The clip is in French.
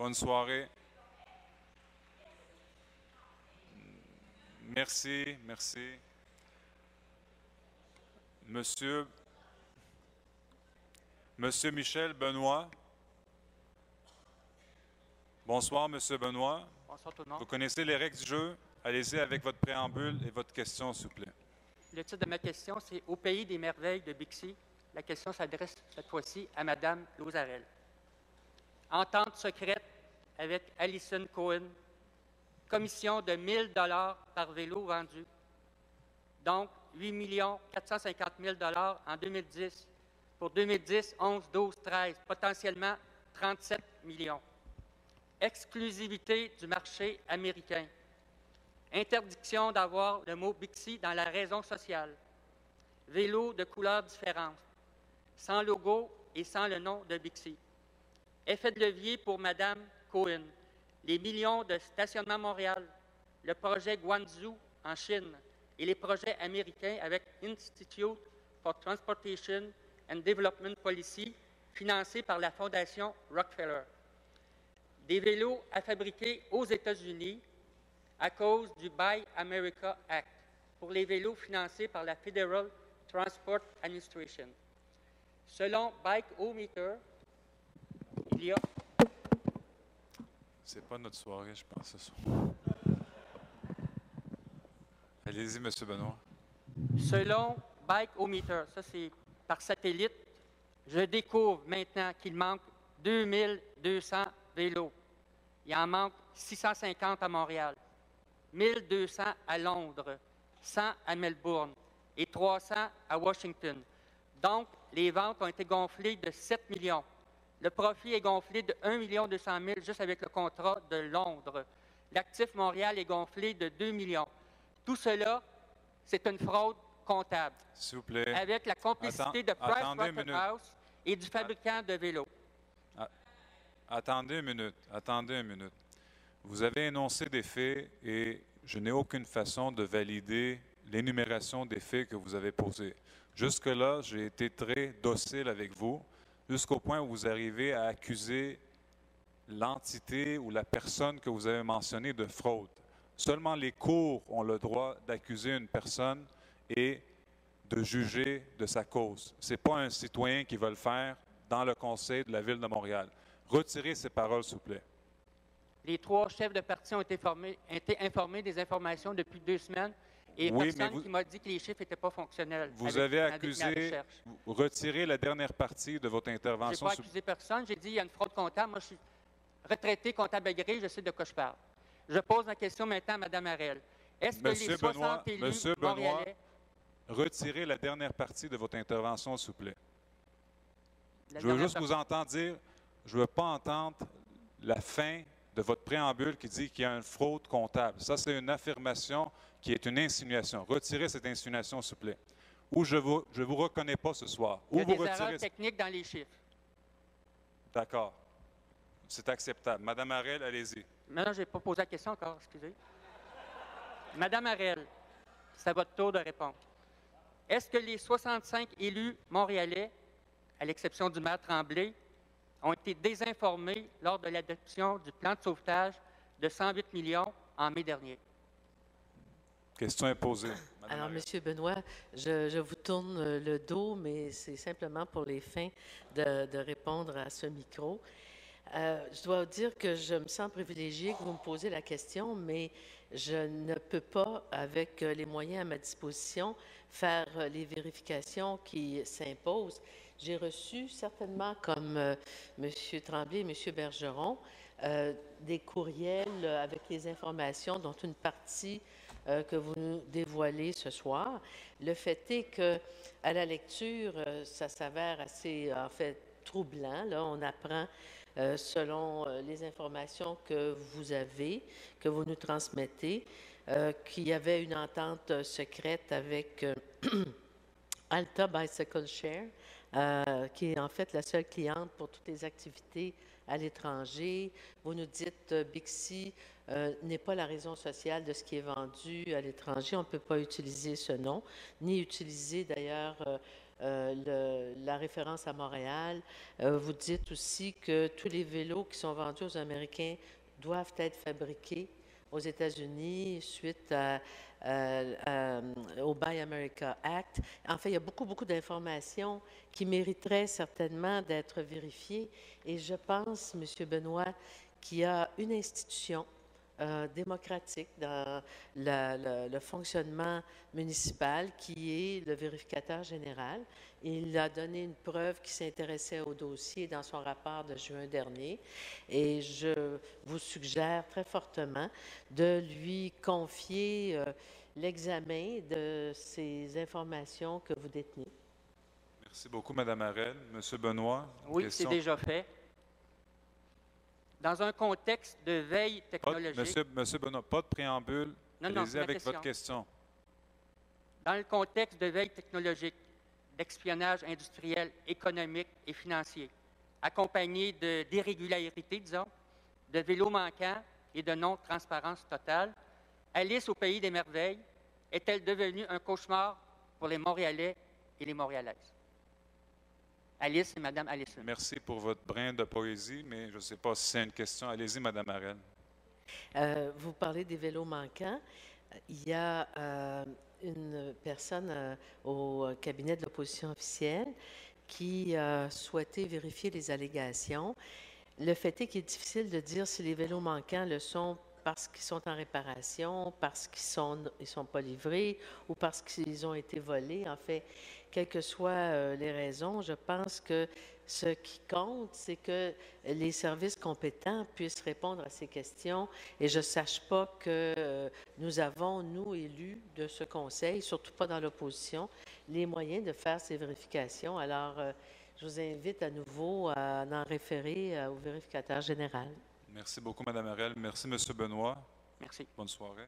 Bonne soirée. Merci, merci. Monsieur Michel Benoît. Bonsoir, Monsieur Benoît. Bonsoir tout le monde. Vous connaissez les règles du jeu. Allez-y avec votre préambule et votre question, s'il vous plaît. Le titre de ma question, c'est « Au pays des merveilles de Bixby ». La question s'adresse cette fois-ci à Mme Lozarel. Entente secrète avec Alison Cohen. Commission de 1 000 par vélo vendu. Donc, 8 450 000 en 2010. Pour 2010, 11, 12, 13, potentiellement 37 millions. Exclusivité du marché américain. Interdiction d'avoir le mot Bixby dans la raison sociale. Vélo de couleurs différentes. Sans logo et sans le nom de Bixby. Effet de levier pour Mme Cohen. Les millions de stationnements à Montréal. Le projet Guangzhou en Chine et les projets américains avec Institute for Transportation and Development Policy financés par la Fondation Rockefeller. Des vélos à fabriquer aux États-Unis à cause du Buy America Act pour les vélos financés par la Federal Transport Administration. Selon Bike-O-Meter, il y a... C'est pas notre soirée, je pense, ce soir. Allez-y, M. Benoît. Selon Bike-O-Meter, ça c'est par satellite, je découvre maintenant qu'il manque 2200 vélos. Il en manque 650 à Montréal, 1200 à Londres, 100 à Melbourne et 300 à Washington. Donc, les ventes ont été gonflées de 7 millions. Le profit est gonflé de 1 200 000 juste avec le contrat de Londres. L'actif Montréal est gonflé de 2 millions. Tout cela, c'est une fraude comptable. S'il vous plaît. Avec la complicité de Price-Waterhouse et du fabricant de vélos. Attendez une minute. Vous avez énoncé des faits et je n'ai aucune façon de valider l'énumération des faits que vous avez posés. Jusque-là, j'ai été très docile avec vous, jusqu'au point où vous arrivez à accuser l'entité ou la personne que vous avez mentionnée de fraude. Seulement les cours ont le droit d'accuser une personne et de juger de sa cause. Ce n'est pas un citoyen qui va le faire dans le conseil de la Ville de Montréal. Retirez ces paroles, s'il vous plaît. Les 3 chefs de parti ont été informés des informations depuis 2 semaines et personne qui m'a dit que les chiffres n'étaient pas fonctionnels. Vous avez accusé, retirez la dernière partie de votre intervention. Je n'ai pas accusé personne, j'ai dit qu'il y a une fraude comptable. Moi, je suis retraité comptable agréé, je sais de quoi je parle. Je pose la question maintenant à Mme Harel. Est-ce que les 60 élus montréalais... Retirez la dernière partie de votre intervention, s'il vous plaît. Je veux juste vous entendre dire, je ne veux pas entendre la fin de votre préambule qui dit qu'il y a une fraude comptable. Ça, c'est une affirmation qui est une insinuation. Retirez cette insinuation, s'il vous plaît. Ou je vous reconnais pas ce soir. Il y a des erreurs techniques dans les chiffres. D'accord. C'est acceptable. Madame Harel, allez-y. Non, je n'ai pas posé la question encore, excusez. Madame Harel, c'est à votre tour de répondre. Est-ce que les 65 élus montréalais, à l'exception du maire Tremblay, ont été désinformés lors de l'adoption du plan de sauvetage de 108 millions en mai dernier? Question est posée. Alors, M. Benoît, je vous tourne le dos, mais c'est simplement pour les fins de répondre à ce micro. Je dois vous dire que je me sens privilégiée que vous me posez la question, mais je ne peux pas, avec les moyens à ma disposition, faire les vérifications qui s'imposent. J'ai reçu certainement, comme M. Tremblay et M. Bergeron, des courriels avec les informations, dont une partie que vous nous dévoilez ce soir. Le fait est qu'à la lecture, ça s'avère assez, en fait, troublant. Là, on apprend, selon les informations que vous avez, que vous nous transmettez, qu'il y avait une entente secrète avec Alta Bicycle Share, qui est en fait la seule cliente pour toutes les activités à l'étranger. Vous nous dites Bixby n'est pas la raison sociale de ce qui est vendu à l'étranger. On ne peut pas utiliser ce nom, ni utiliser d'ailleurs la référence à Montréal. Vous dites aussi que tous les vélos qui sont vendus aux Américains doivent être fabriqués aux États-Unis suite au Buy America Act. En fait, il y a beaucoup, beaucoup d'informations qui mériteraient certainement d'être vérifiées. Et je pense, M. Benoît, qu'il y a une institution démocratique dans le fonctionnement municipal qui est le vérificateur général. Il a donné une preuve qu'il s'intéressait au dossier dans son rapport de juin dernier et je vous suggère très fortement de lui confier l'examen de ces informations que vous détenez. Merci beaucoup, Mme Harel. Monsieur Benoît, Oui, c'est question? déjà fait. Dans un contexte de veille technologique... Monsieur Benoît, pas de préambule. Non, Allez-y c'est ma avec question. votre question. Dans le contexte de veille technologique, d'espionnage industriel, économique et financier, accompagné de d'irrégularités, disons, de vélos manquants et de non-transparence totale, Alice au Pays des Merveilles est-elle devenue un cauchemar pour les Montréalais et les Montréalaises? Alice, c'est Mme Allison. Merci pour votre brin de poésie, mais je ne sais pas si c'est une question. Allez-y, Mme Harel. Vous parlez des vélos manquants. Il y a une personne au cabinet de l'opposition officielle qui a souhaité vérifier les allégations. Le fait est qu'il est difficile de dire si les vélos manquants le sont parce qu'ils sont en réparation, parce qu'ils ils sont pas livrés ou parce qu'ils ont été volés. En fait, quelles que soient les raisons, je pense que ce qui compte, c'est que les services compétents puissent répondre à ces questions. Et je ne sache pas que nous avons, nous, élus de ce conseil, surtout pas dans l'opposition, les moyens de faire ces vérifications. Alors, je vous invite à nouveau à en référer au vérificateur général. Merci beaucoup, Mme Harel. Merci, Monsieur Benoît. Merci. Bonne soirée.